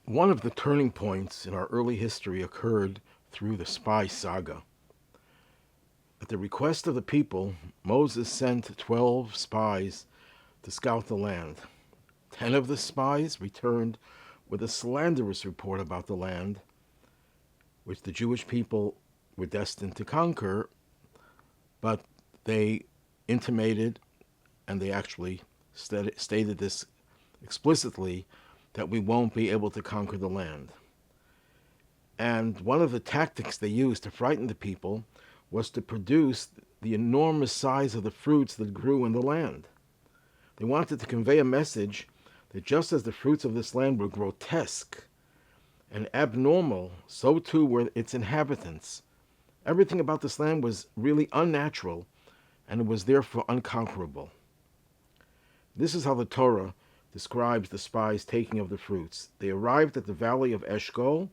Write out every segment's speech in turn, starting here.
One of the turning points in our early history occurred through the Spy Saga. At the request of the people, Moses sent 12 spies to scout the land. 10 of the spies returned with a slanderous report about the land, which the Jewish people were destined to conquer, but they intimated, and they actually stated this explicitly, that we won't be able to conquer the land. And one of the tactics they used to frighten the people was to produce the enormous size of the fruits that grew in the land. They wanted to convey a message that just as the fruits of this land were grotesque and abnormal, so too were its inhabitants. Everything about this land was really unnatural, and it was therefore unconquerable. This is how the Torah describes the spies taking of the fruits. They arrived at the valley of Heschel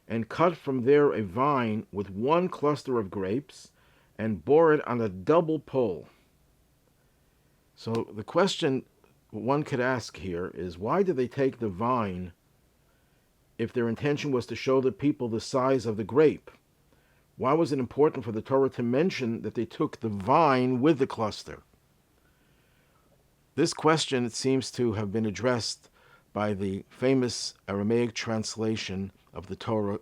and cut from there a vine with one cluster of grapes and bore it on a double pole. So the question one could ask here is, why did they take the vine if their intention was to show the people the size of the grape? Why was it important for the Torah to mention that they took the vine with the cluster? This question, it seems to have been addressed by the famous Aramaic translation of the Torah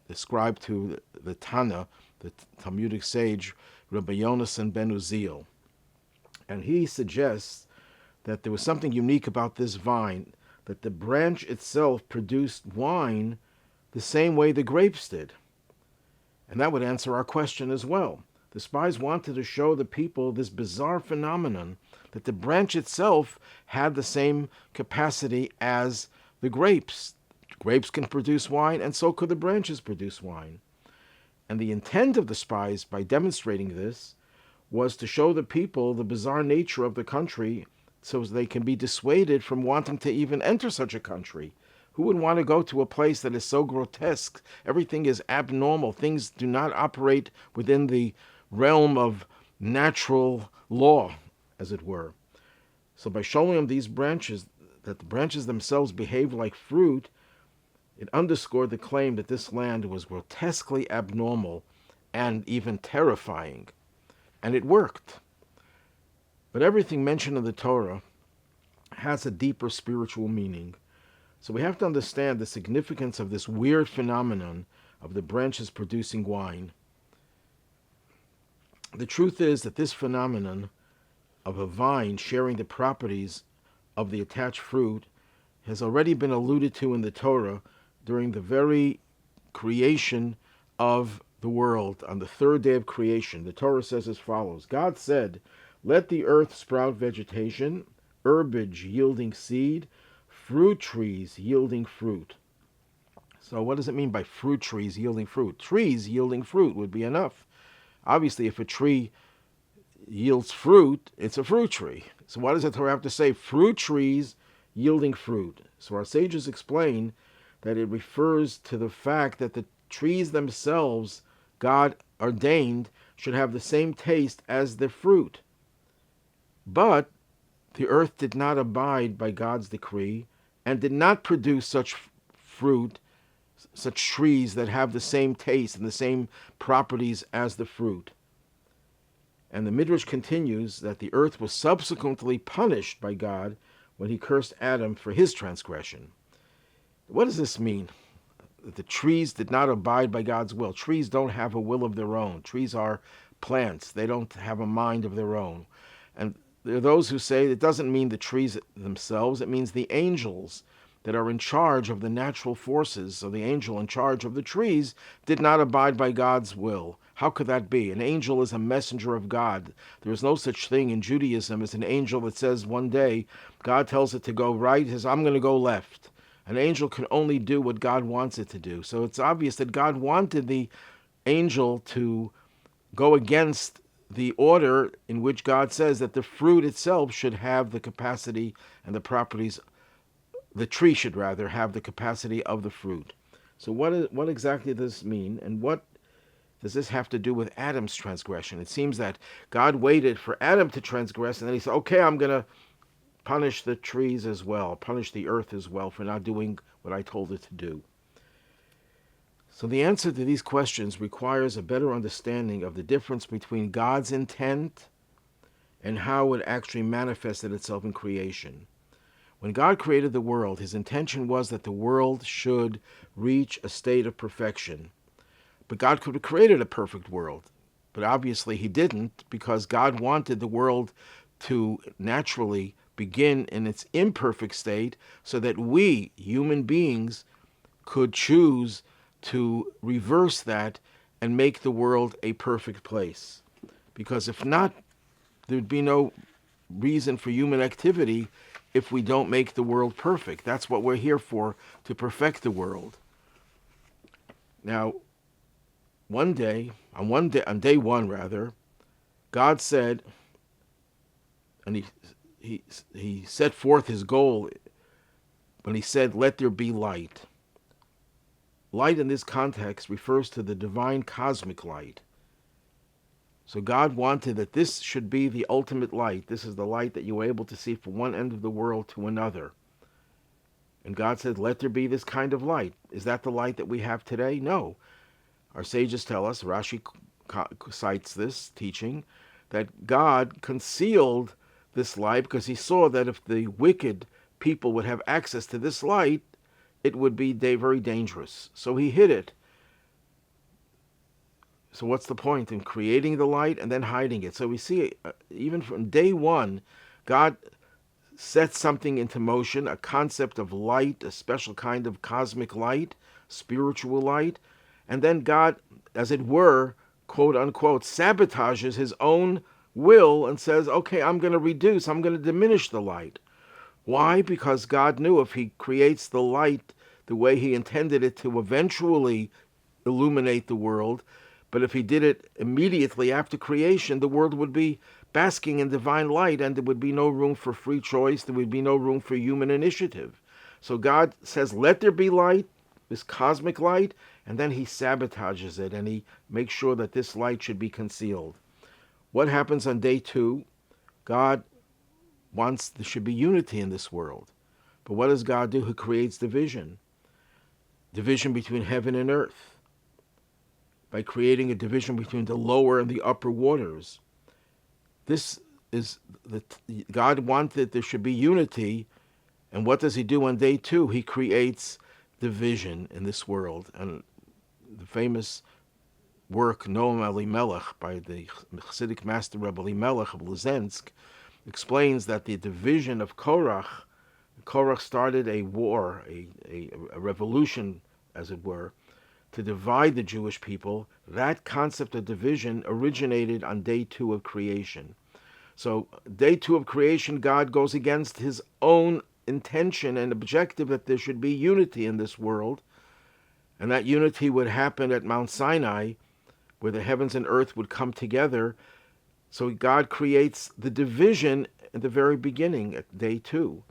ascribed to the Tana, the Talmudic sage Rabbi Yonasan ben Uziel. And he suggests that there was something unique about this vine, that the branch itself produced wine the same way the grapes did. And that would answer our question as well. The spies wanted to show the people this bizarre phenomenon that the branch itself had the same capacity as the grapes. Grapes can produce wine, and so could the branches produce wine. And the intent of the spies, by demonstrating this, was to show the people the bizarre nature of the country so they can be dissuaded from wanting to even enter such a country. Who would want to go to a place that is so grotesque? Everything is abnormal. Things do not operate within the realm of natural law, as it were. So by showing them these branches, that the branches themselves behave like fruit, it underscored the claim that this land was grotesquely abnormal and even terrifying. And it worked. But everything mentioned in the Torah has a deeper spiritual meaning. So we have to understand the significance of this weird phenomenon of the branches producing wine. The truth is that this phenomenon of a vine sharing the properties of the attached fruit has already been alluded to in the Torah during the very creation of the world. On the third day of creation, the Torah says as follows: God said, "Let the earth sprout vegetation, herbage yielding seed, fruit trees yielding fruit." So what does it mean by fruit trees yielding fruit? Trees yielding fruit would be enough. Obviously, if a tree yields fruit, it's a fruit tree. So why does the Torah have to say fruit trees yielding fruit? So our sages explain that it refers to the fact that the trees themselves, God ordained, should have the same taste as the fruit. But the earth did not abide by God's decree and did not produce such fruit, such trees that have the same taste and the same properties as the fruit. And the Midrash continues that the earth was subsequently punished by God when he cursed Adam for his transgression. What does this mean? That the trees did not abide by God's will. Trees don't have a will of their own. Trees are plants. They don't have a mind of their own. And there are those who say it doesn't mean the trees themselves. It means the angels that are in charge of the natural forces. So the angel in charge of the trees did not abide by God's will. How could that be? An angel is a messenger of God. There is no such thing in Judaism as an angel that says one day God tells it to go right. He says, I'm going to go left. An angel can only do what God wants it to do. So it's obvious that God wanted the angel to go against the order in which God says that the fruit itself should have the capacity and the properties, the tree should rather have the capacity of the fruit. So what exactly does this mean, and what does this have to do with Adam's transgression? It seems that God waited for Adam to transgress, and then he said, okay, I'm going to punish the trees as well, punish the earth as well for not doing what I told it to do. So the answer to these questions requires a better understanding of the difference between God's intent and how it actually manifested itself in creation. When God created the world, his intention was that the world should reach a state of perfection. But God could have created a perfect world. But obviously he didn't, because God wanted the world to naturally begin in its imperfect state so that we, human beings, could choose to reverse that and make the world a perfect place. Because if not, there'd be no reason for human activity if we don't make the world perfect. That's what we're here for, to perfect the world. Now, on day one rather, God said, and he set forth his goal when he said, "Let there be light." Light in this context refers to the divine cosmic light. So God wanted that this should be the ultimate light. This is the light that you were able to see from one end of the world to another. And God said, let there be this kind of light. Is that the light that we have today? No. Our sages tell us, Rashi cites this teaching, that God concealed this light because he saw that if the wicked people would have access to this light, it would be very dangerous. So he hid it. So what's the point in creating the light and then hiding it? So we see, even from day one, God set something into motion, a concept of light, a special kind of cosmic light, spiritual light, and then God, as it were, quote unquote, sabotages his own will and says, okay, I'm going to diminish the light. Why? Because God knew if he creates the light the way he intended it to eventually illuminate the world, but if he did it immediately after creation, the world would be basking in divine light and there would be no room for free choice, there would be no room for human initiative. So God says, let there be light, this cosmic light, and then he sabotages it and he makes sure that this light should be concealed. What happens on day two? God wants there should be unity in this world. But what does God do? He creates division. Division between heaven and earth, by creating a division between the lower and the upper waters. This is God wanted there should be unity, and what does he do on day two? He creates division in this world. And the famous work Noam Elimelech by the Hasidic master Rabbi Elimelech of Luzensk explains that the division of Korach started a war, a revolution, as it were, to divide the Jewish people. That concept of division originated on day two of creation. So day two of creation, God goes against his own intention and objective that there should be unity in this world, and that unity would happen at Mount Sinai, where the heavens and earth would come together. So God creates the division at the very beginning, at day two.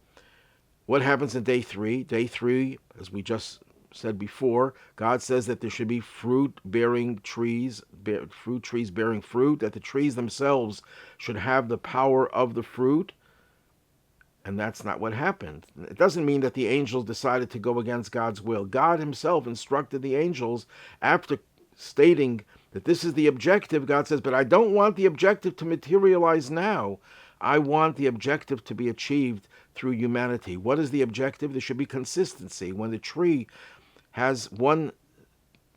What happens in day three? Day three, as we just said before, God says that there should be fruit-bearing trees, fruit trees bearing fruit, that the trees themselves should have the power of the fruit, and that's not what happened. It doesn't mean that the angels decided to go against God's will. God himself instructed the angels after stating that this is the objective. God says, but I don't want the objective to materialize now. I want the objective to be achieved through humanity. What is the objective? There should be consistency. When the tree has one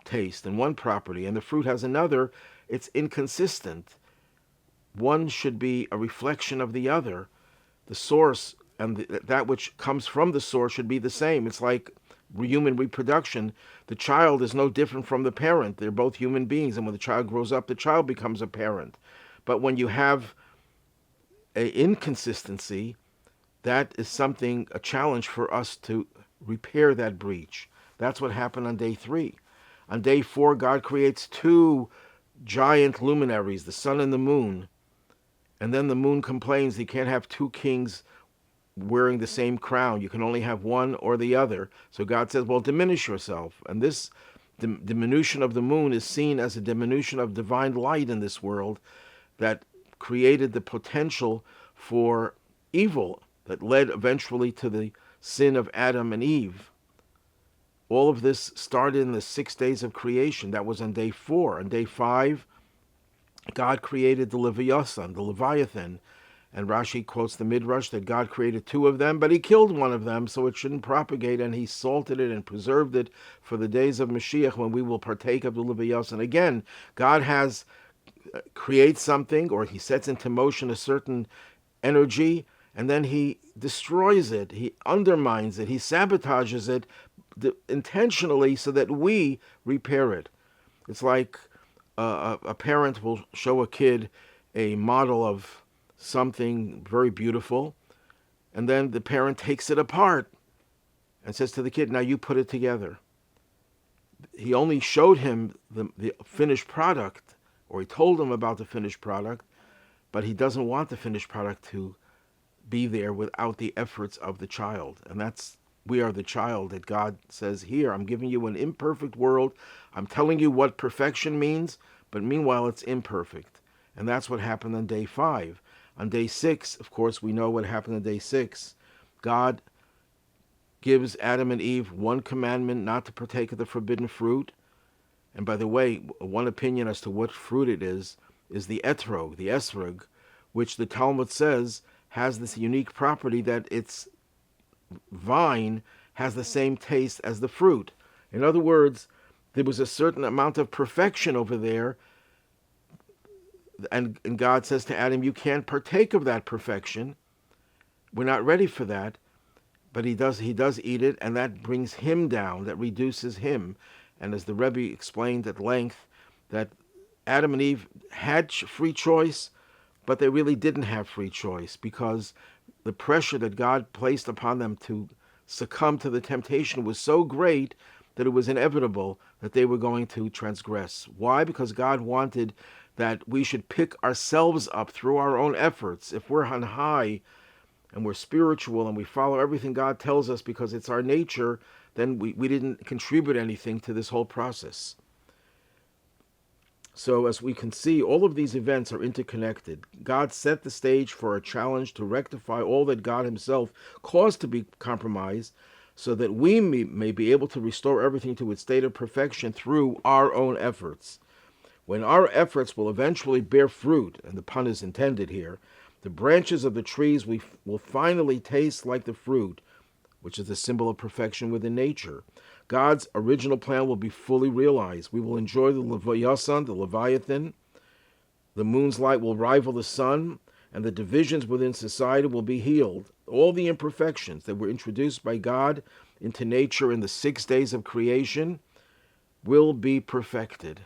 taste and one property and the fruit has another, it's inconsistent. One should be a reflection of the other. The source and that which comes from the source should be the same. It's like human reproduction. The child is no different from the parent. They're both human beings, and when the child grows up, the child becomes a parent. But when you have an inconsistency, that is a challenge for us to repair that breach. That's what happened on day three. On day four, God creates two giant luminaries, the sun and the moon. And then the moon complains he can't have two kings wearing the same crown. You can only have one or the other. So God says, well, diminish yourself. And this diminution of the moon is seen as a diminution of divine light in this world that created the potential for evil, that led eventually to the sin of Adam and Eve. All of this started in the 6 days of creation. That was on day 4. On day 5, God created the Leviathan. And Rashi quotes the Midrash that God created 2 of them, but he killed one of them so it shouldn't propagate, and he salted it and preserved it for the days of Mashiach when we will partake of the Leviathan. Again, God creates something, or he sets into motion a certain energy, and then he destroys it, he undermines it, he sabotages it intentionally so that we repair it. It's like a parent will show a kid a model of something very beautiful, and then the parent takes it apart and says to the kid, now you put it together. He only showed him the finished product, or he told him about the finished product, but he doesn't want the finished product to be there without the efforts of the child. And we are the child that God says, here, I'm giving you an imperfect world. I'm telling you what perfection means, but meanwhile it's imperfect. And that's what happened on day 5. On day 6, of course, we know what happened on day 6. God gives Adam and Eve one commandment, not to partake of the forbidden fruit. And by the way, one opinion as to what fruit it is the etrog, the esrog, which the Talmud says has this unique property that its vine has the same taste as the fruit. In other words, there was a certain amount of perfection over there, and God says to Adam, you can't partake of that perfection. We're not ready for that. But he does eat it, and that brings him down, that reduces him. And as the Rabbi explained at length, that Adam and Eve had free choice, but they really didn't have free choice, because the pressure that God placed upon them to succumb to the temptation was so great that it was inevitable that they were going to transgress. Why? Because God wanted that we should pick ourselves up through our own efforts. If we're on high and we're spiritual and we follow everything God tells us because it's our nature, then we didn't contribute anything to this whole process. So as we can see, all of these events are interconnected. God set the stage for a challenge to rectify all that God himself caused to be compromised, so that we may be able to restore everything to its state of perfection through our own efforts. When our efforts will eventually bear fruit, and the pun is intended here, the branches of the trees will finally taste like the fruit, which is the symbol of perfection within nature. God's original plan will be fully realized. We will enjoy the Leviathan. The moon's light will rival the sun, and the divisions within society will be healed. All the imperfections that were introduced by God into nature in the 6 days of creation will be perfected.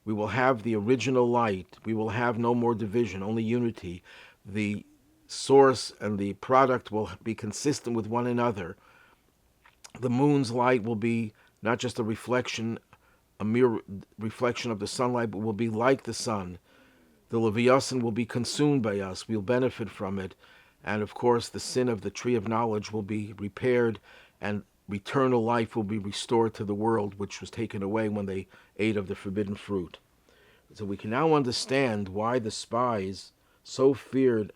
We will have the original light. We will have no more division, only unity. The source and the product will be consistent with one another. The moon's light will be not just a mere reflection of the sunlight, but will be like the sun. The Leviathan will be consumed by us. We'll benefit from it. And of course, the sin of the tree of knowledge will be repaired, and eternal life will be restored to the world, which was taken away when they ate of the forbidden fruit. So we can now understand why the spies so feared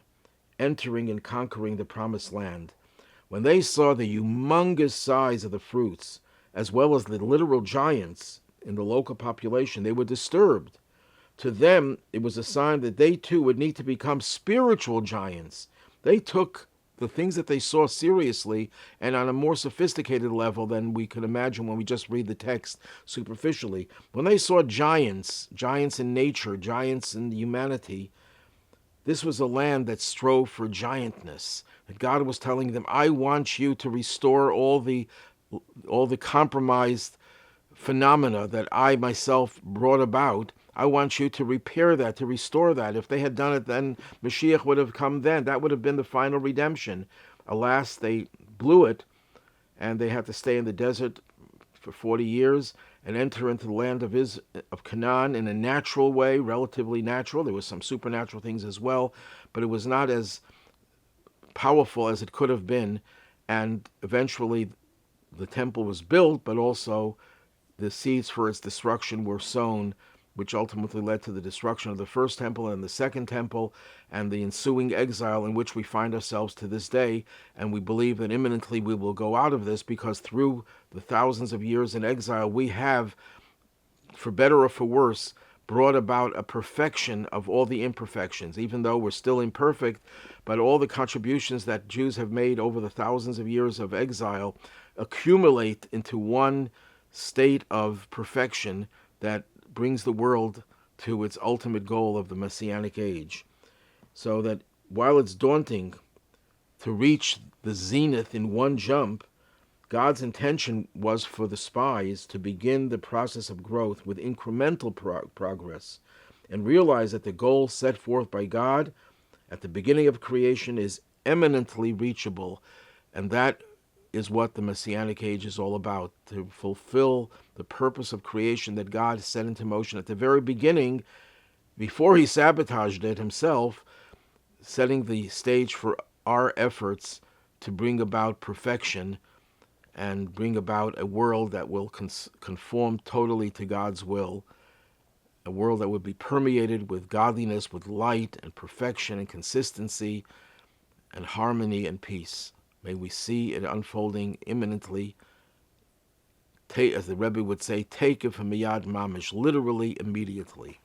entering and conquering the promised land. When they saw the humongous size of the fruits, as well as the literal giants in the local population, they were disturbed. To them, it was a sign that they too would need to become spiritual giants. They took the things that they saw seriously, and on a more sophisticated level than we could imagine when we just read the text superficially. When they saw giants in nature, giants in humanity, this was a land that strove for giantness. And God was telling them, I want you to restore all the compromised phenomena that I myself brought about. I want you to repair that, to restore that. If they had done it then, Mashiach would have come then. That would have been the final redemption. Alas, they blew it, and they had to stay in the desert for 40 years and enter into the land of Canaan in a natural way, relatively natural. There was some supernatural things as well, but it was not as powerful as it could have been. And eventually the temple was built, but also the seeds for its destruction were sown which ultimately led to the destruction of the first temple and the second temple and the ensuing exile in which we find ourselves to this day. And we believe that imminently we will go out of this, because through the thousands of years in exile, we have, for better or for worse, brought about a perfection of all the imperfections, even though we're still imperfect. But all the contributions that Jews have made over the thousands of years of exile accumulate into one state of perfection that brings the world to its ultimate goal of the Messianic age. So that while it's daunting to reach the zenith in one jump, God's intention was for the spies to begin the process of growth with incremental progress, and realize that the goal set forth by God at the beginning of creation is eminently reachable. And that is what the Messianic age is all about, to fulfill the purpose of creation that God set into motion at the very beginning, before he sabotaged it himself, setting the stage for our efforts to bring about perfection and bring about a world that will conform totally to God's will, a world that would be permeated with godliness, with light and perfection and consistency and harmony and peace. May we see it unfolding imminently, as the Rabbi would say, take it from miyad mamish, literally immediately.